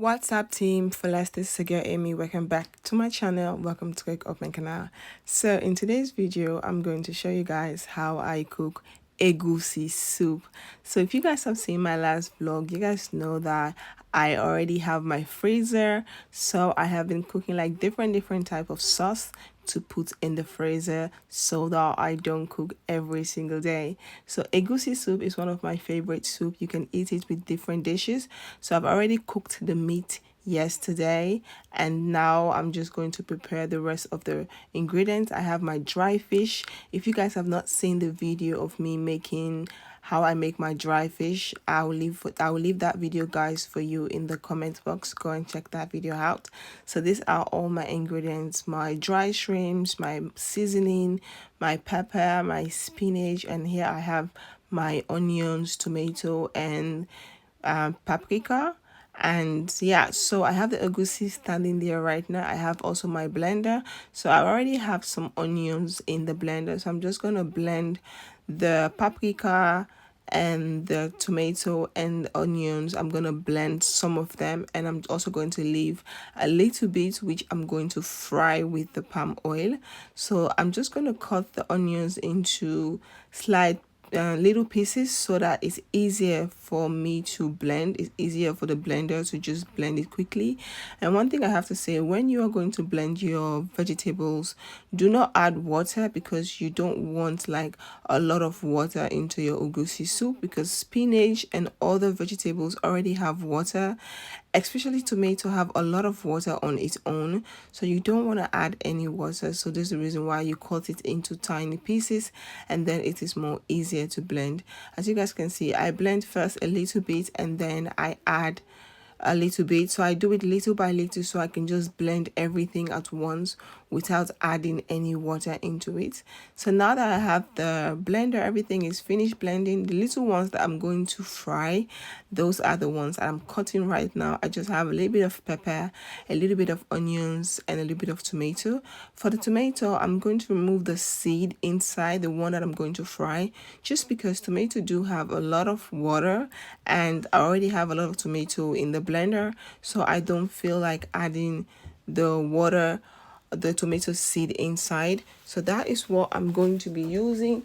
What's up, team? Fullest, this is girl Amy. Welcome back to my channel. Welcome to Cook Up my canal. So in today's video, I'm going to show you guys how I cook Egusi soup. So if you guys have seen my last vlog, you guys know that I already have my freezer. So I have been cooking like different type of sauce to put in the freezer so that I don't cook every single day. So Egusi soup is one of my favorite soup. You can eat it with different dishes. So I've already cooked the meat yesterday and now I'm just going to prepare the rest of the ingredients. I have my dry fish. If you guys have not seen the video of me making how I make my dry fish, I will leave that video, guys, for you in the comment box. Go and check that video out. So these are all my ingredients: my dry shrimps, my seasoning, my pepper, my spinach, and here I have my onions, tomato, and paprika. And yeah, so I have the egusi standing there right now. I have also my blender, so I already have some onions in the blender, so I'm just gonna blend the paprika and the tomato and the onions. I'm gonna blend some of them, and I'm also going to leave a little bit which I'm going to fry with the palm oil. So I'm just going to cut the onions into slight little pieces so that it's easier for me to blend. It's easier for the blender to just blend it quickly. And one thing I have to say, when you are going to blend your vegetables, do not add water, because you don't want like a lot of water into your egusi soup, because spinach and other vegetables already have water. Especially tomato have a lot of water on its own, so you don't want to add any water. So this is the reason why you cut it into tiny pieces, and then it is more easier to blend. As you guys can see, I blend first a little bit and then I add a little bit. So I do it little by little so I can just blend everything at once without adding any water into it. So now that I have the blender, everything is finished blending. The little ones that I'm going to fry, those are the ones that I'm cutting right now. I just have a little bit of pepper, a little bit of onions, and a little bit of tomato. For the tomato, I'm going to remove the seed inside the one that I'm going to fry, just because tomato do have a lot of water, and I already have a lot of tomato in the blender, so I don't feel like adding the water, the tomato seed inside. So that is what I'm going to be using.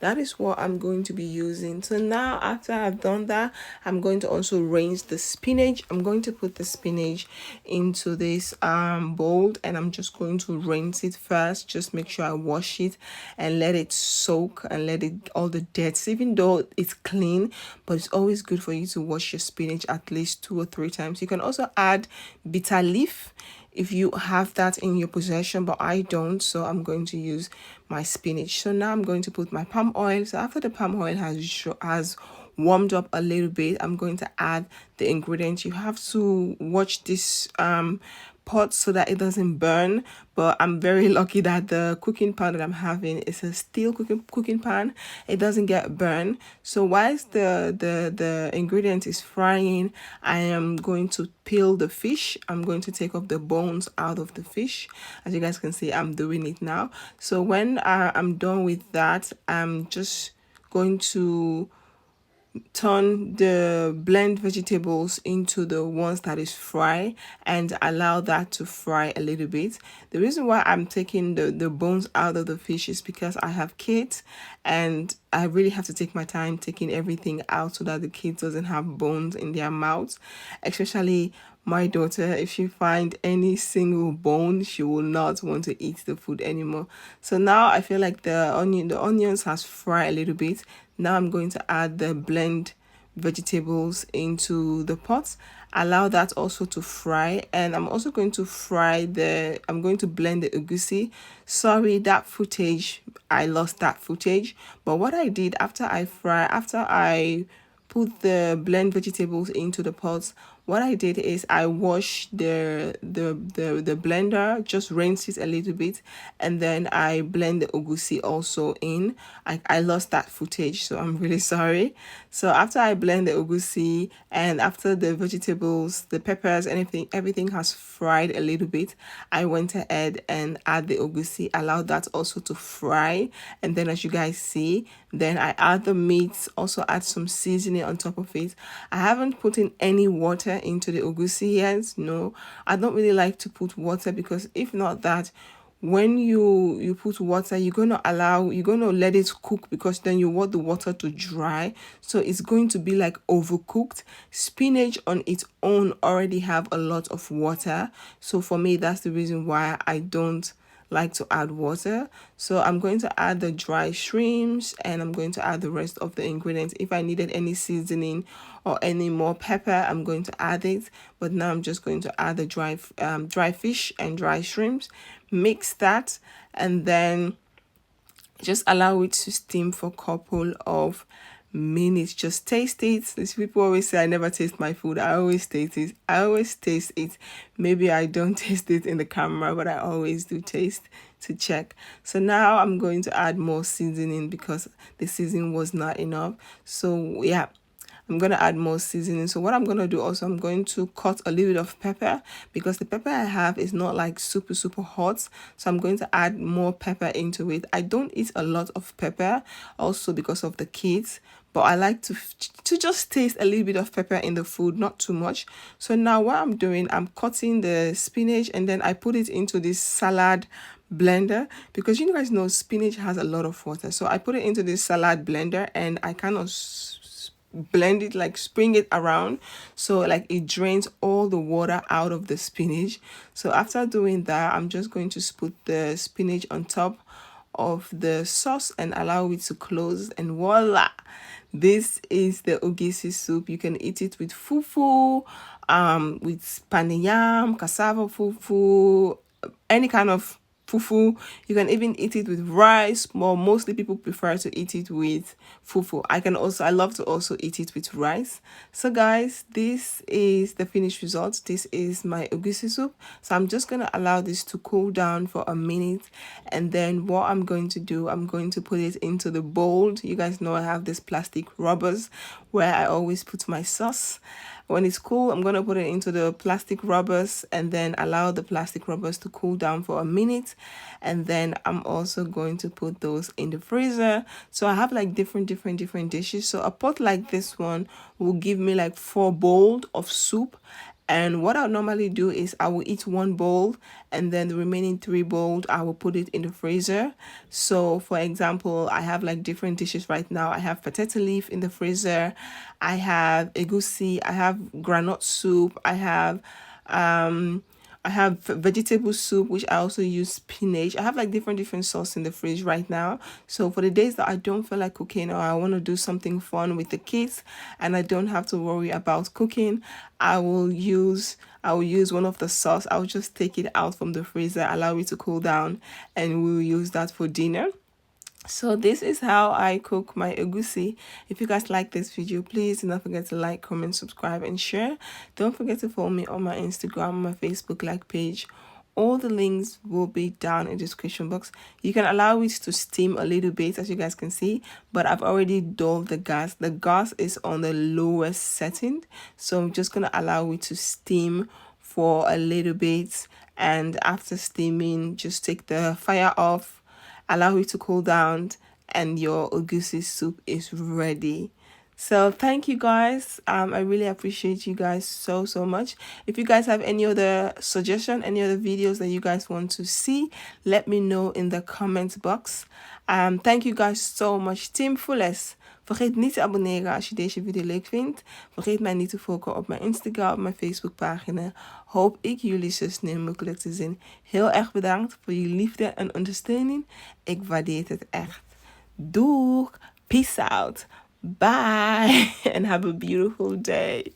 So now, after I've done that, I'm going to also rinse the spinach. I'm going to put the spinach into this bowl, and I'm just going to rinse it first. Just make sure I wash it and let it soak and let it all the dirt, even though it's clean, but it's always good for you to wash your spinach at least 2 or 3 times. You can also add bitter leaf if you have that in your possession, but I don't, so I'm going to use my spinach. So now I'm going to put my palm oil. So after the palm oil has warmed up a little bit, I'm going to add the ingredients. You have to watch this pot so that it doesn't burn, but I'm very lucky that the cooking pan that I'm having is a steel cooking pan. It doesn't get burned. So whilst the ingredient is frying, I am going to peel the fish. I'm going to take off the bones out of the fish. As you guys can see, I'm doing it now. So when I'm done with that, I'm just going to turn the blend vegetables into the ones that is fry and allow that to fry a little bit. The reason why I'm taking the bones out of the fish is because I have kids, and I really have to take my time taking everything out so that the kids doesn't have bones in their mouths. Especially my daughter, if she find any single bone, she will not want to eat the food anymore. So now I feel like the onions has fried a little bit. Now I'm going to add the blend vegetables into the pot, allow that also to fry, and I'm also going to I'm going to blend the egusi. Sorry, that footage, I lost that footage, but what I did after I put the blend vegetables into the pots, what I did is I washed the blender, just rinse it a little bit, and then I blend the egusi also in. I lost that footage, so I'm really sorry. So after I blend the egusi and after the vegetables, the peppers, everything has fried a little bit, I went ahead and add the egusi, allow that also to fry, and then as you guys see, then I add the meat, also add some seasoning on top of it. I haven't put in any water into the Egusi yet. No, I don't really like to put water, because if not that, when you put water, you're gonna let it cook, because then you want the water to dry, so it's going to be like overcooked. Spinach on its own already have a lot of water, so for me that's the reason why I don't like to add water. So I'm going to add the dry shrimps, and I'm going to add the rest of the ingredients. If I needed any seasoning or any more pepper, I'm going to add it, but now I'm just going to add the dry fish and dry shrimps, mix that, and then just allow it to steam for a couple of minutes. Just taste it. These people always say I never taste my food. I always taste it. Maybe I don't taste it in the camera, but I always do taste to check. So now I'm going to add more seasoning, because the seasoning was not enough. So yeah, I'm going to add more seasoning. So what I'm going to do also, I'm going to cut a little bit of pepper, because the pepper I have is not like super hot. So I'm going to add more pepper into it. I don't eat a lot of pepper, also because of the kids, but I like to just taste a little bit of pepper in the food, not too much. So now what I'm doing, I'm cutting the spinach, and then I put it into this salad blender, because you guys know spinach has a lot of water. So I put it into this salad blender, and I kind of blend it, like spring it around, so like it drains all the water out of the spinach. So after doing that, I'm just going to put the spinach on top of the sauce and allow it to close, and voila, this is the Egusi soup. You can eat it with fufu, with paniyam, cassava fufu, any kind of fufu. You can even eat it with rice, but mostly people prefer to eat it with fufu. I love to also eat it with rice. So guys, this is the finished result. This is my Egusi soup. So I'm just going to allow this to cool down for a minute, and then what I'm going to do, I'm going to put it into the bowl. You guys know I have this plastic rubbers where I always put my sauce. When it's cool, I'm going to put it into the plastic rubbers, and then allow the plastic rubbers to cool down for a minute. And then I'm also going to put those in the freezer. So I have like different dishes. So a pot like this one will give me like 4 bowls of soup. And what I'll normally do is I will eat 1 bowl, and then the remaining 3 bowls, I will put it in the freezer. So for example, I have like different dishes right now. I have potato leaf in the freezer. I have egusi. I have granite soup. I have vegetable soup, which I also use spinach. I have like different sauce in the fridge right now. So for the days that I don't feel like cooking, or I want to do something fun with the kids and I don't have to worry about cooking, I will use one of the sauce. I'll just take it out from the freezer, allow it to cool down, and we'll use that for dinner. So this is how I cook my egusi. If you guys like this video, please do not forget to like, comment, subscribe, and share. Don't forget to follow me on my Instagram, my Facebook like page. All the links will be down in the description box. You can allow it to steam a little bit, as you guys can see, but I've already dulled the gas. The gas is on the lowest setting, so I'm just gonna allow it to steam for a little bit, and after steaming, just take the fire off, allow it to cool down, and your egusi soup is ready. So thank you guys. I really appreciate you guys so much. If you guys have any other suggestion, any other videos that you guys want to see, let me know in the comments box. Thank you guys so much. Team Fullest. Vergeet niet te abonneren als je deze video leuk vindt. Vergeet mij niet te volgen op mijn Instagram, op mijn Facebookpagina. Hoop ik jullie zo snel mogelijk te zien. Heel erg bedankt voor jullie liefde en ondersteuning. Ik waardeer het echt. Doeg! Peace out! Bye! And have a beautiful day.